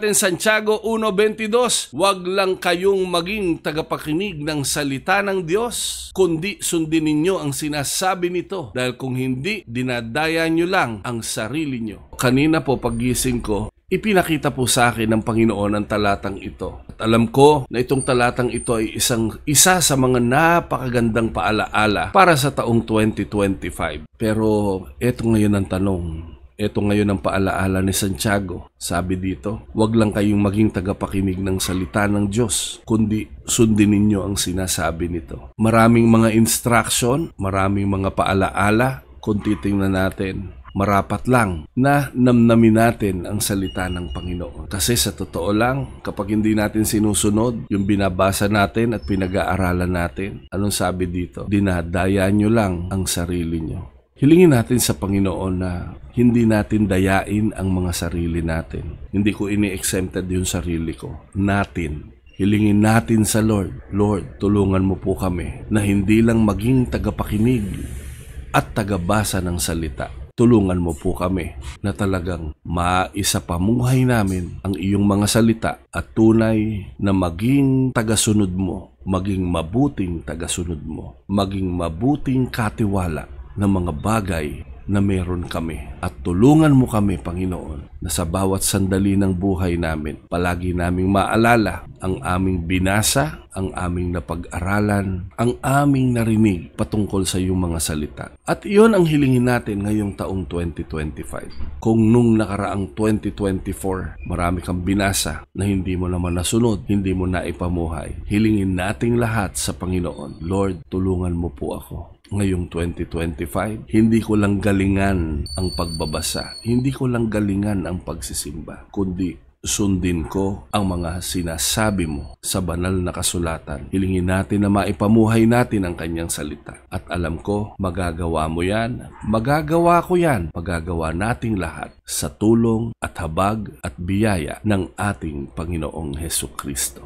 natin Santiago 1:22. Huwag lang kayong maging tagapakinig ng salita ng Diyos, kundi sundin ninyo ang sinasabi nito. Dahil kung hindi, dinadaya nyo lang ang sarili nyo. Kanina po paggising ko, ipinakita po sa akin ng Panginoon ang talatang ito. At alam ko na itong talatang ito ay isa sa mga napakagandang paalaala para sa taong 2025. Pero eto ngayon ang tanong. Ito ngayon ang paalaala ni Santiago. Sabi dito, huwag lang kayong maging tagapakinig ng salita ng Diyos, kundi sundin ninyo ang sinasabi nito. Maraming mga instruction, maraming mga paalaala, kung titingnan natin. Marapat lang na namnamin natin ang salita ng Panginoon. Kasi sa totoo lang, kapag hindi natin sinusunod yung binabasa natin at pinag-aaralan natin, anong sabi dito? Dinadaya nyo lang ang sarili nyo. Hilingin natin sa Panginoon na hindi natin dayain ang mga sarili natin. Hindi ko ini-exempted yung sarili ko. Natin. Hilingin natin sa Lord, Lord, tulungan mo po kami na hindi lang maging tagapakinig at tagabasa ng salita. Tulungan mo po kami na talagang maisapamuhay namin ang iyong mga salita at tunay na maging tagasunod mo, maging mabuting tagasunod mo, maging mabuting katiwala ng mga bagay na meron kami. At tulungan mo kami, Panginoon, na sa bawat sandali ng buhay namin, palagi naming maalala ang aming binasa, ang aming napag-aralan, ang aming narinig patungkol sa iyong mga salita. At iyon ang hilingin natin ngayong taong 2025. Kung nung nakaraang 2024, marami kang binasa na hindi mo naman nasunod, hindi mo naipamuhay, hilingin nating lahat sa Panginoon, Lord, tulungan mo po ako. Ngayong 2025, hindi ko lang galingan ang pagbabasa, hindi ko lang galingan ang pagsisimba, kundi sundin ko ang mga sinasabi mo sa banal na kasulatan. Hilingin natin na maipamuhay natin ang kanyang salita. At alam ko, magagawa mo yan, magagawa ko yan, magagawa nating lahat sa tulong at habag at biyaya ng ating Panginoong Hesukristo.